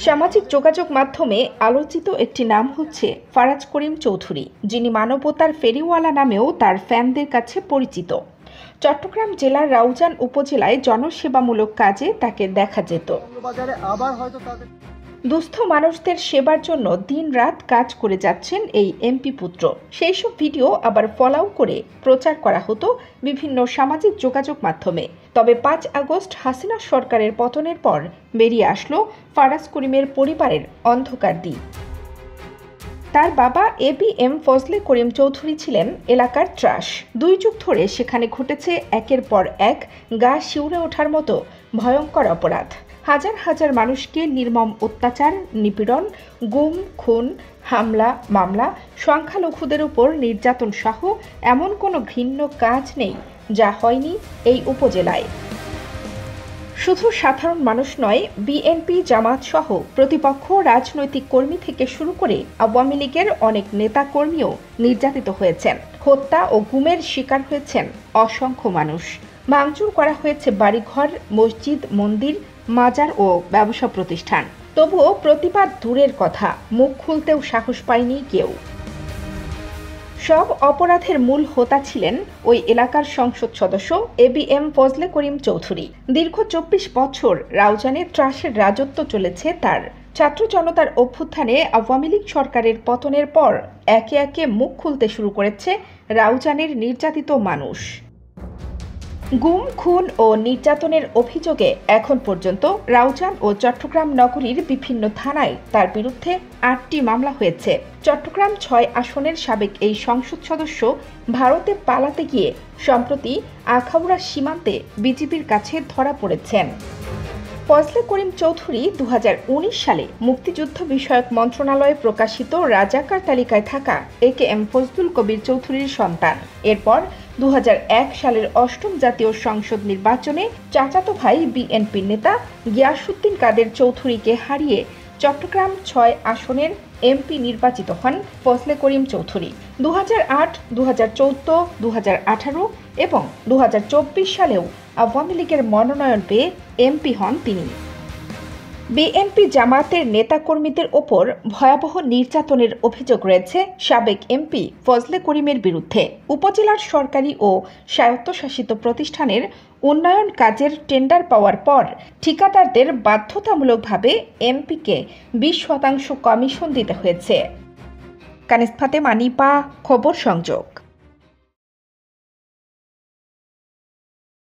সামাজিক যোগাযোগ মাধ্যমে আলোচিত একটি নাম হচ্ছে ফারাজ করিম চৌধুরী, যিনি মানবতার ফেরিওয়ালা নামেও তার ফ্যানদের কাছে পরিচিত। চট্টগ্রাম জেলার রাউজান উপজেলায় জনসেবামূলক কাজে তাকে দেখা যেত। দুস্থ মানুষদের সেবার জন্য দিনরাত কাজ করে যাচ্ছেন এই এমপি পুত্র। সেই সব ভিডিও আবার ফলাও করে প্রচার করা হতো বিভিন্ন সামাজিক যোগাযোগ মাধ্যমে। তবে ৫ আগস্ট হাসিনা সরকারের পতনের পর বেরিয়ে আসলো ফারাজ করিমের পরিবারের অন্ধকার দিক। তার বাবা ABM ফজলে করিম চৌধুরী ছিলেন এলাকার ত্রাস। ২ যুগ ধরে সেখানে ঘটেছে একের পর এক গা শিউরে ওঠার মতো ভয়ঙ্কর অপরাধ। হাজার হাজার মানুষকে নির্মম অত্যাচার, নিপীড়ন, গুম, খুন, হামলা, মামলা, সংখ্যালঘুদের উপর নির্যাতন সহ এমন কোনো ঘৃণ্য কাজ নেই যা হয়নি এই উপজেলায়। শুধু সাধারণ মানুষ নয়, বিএনপি, জামাত সহ প্রতিপক্ষ রাজনৈতিক কর্মী থেকে শুরু করে আওয়ামী লীগের অনেক নেতা কর্মীও নির্যাতিত হয়েছেন। হত্যা ও গুমের শিকার হয়েছেন অসংখ্য মানুষ। ভাঙচুর করা হয়েছে বাড়িঘর, মসজিদ, মন্দির, মাজার ও ব্যবসা প্রতিষ্ঠান। তবুও প্রতিবাদ দূরের কথা, মুখ খুলতেও সাহস পায়নি কেউ। সব অপরাধের মূল হোতা ছিলেন ওই এলাকার সংসদ সদস্য ABM ফজলে করিম চৌধুরী। দীর্ঘ ২৪ বছর রাউজানে ত্রাসের রাজত্ব চলেছে তার। ছাত্র জনতার অভ্যুত্থানে আওয়ামী লীগ সরকারের পতনের পর একে একে মুখ খুলতে শুরু করেছে রাউজানের নির্যাতিত মানুষ। গুম, খুন ও নির্যাতনের অভিযোগে এখন পর্যন্ত রাউজান ও চট্টগ্রাম নগরীর বিভিন্ন থানায় তার বিরুদ্ধে ৮টি মামলা হয়েছে। চট্টগ্রাম ৬ আসনের সাবেক এই সংসদ সদস্য ভারতে পালাতে গিয়ে সম্প্রতি আখাউড়া সীমান্তে বিজিবির কাছে ধরা পড়েছেন। ফজলে করিম চৌধুরী ২০১৯ সালে মুক্তিযুদ্ধ বিষয়ক মন্ত্রণালয়ে প্রকাশিত রাজাকার তালিকায় থাকা AKM ফজলুল কবির চৌধুরীর সন্তান। এরপর ২০০১ সালের ৮ম জাতীয় সংসদ নির্বাচনে চাচাতো ভাই বিএনপির নেতা গিয়াসউদ্দিন কাদের চৌধুরীকে হারিয়ে চট্টগ্রাম ৬ আসনের এমপি নির্বাচিত হন ফজলে করিম চৌধুরী। ২০০৮, ২০১৪, ২০১৮ এবং ২০২৪ সালেও আওয়ামী লীগের মনোনয়ন পেয়ে এমপি হন তিনি। বিএনপি, জামাতের নেতাকর্মীদের ওপর ভয়াবহ নির্যাতনের অভিযোগ রয়েছে সাবেক এমপি ফজলে করিমের বিরুদ্ধে। উপজেলার সরকারি ও স্বায়ত্তশাসিত প্রতিষ্ঠানের উন্নয়ন কাজের টেন্ডার পাওয়ার পর ঠিকাদারদের বাধ্যতামূলকভাবে এমপিকে ২০% কমিশন দিতে হয়েছে। কানিজ ফাতেমা, নিপা, খবর সংযোগ।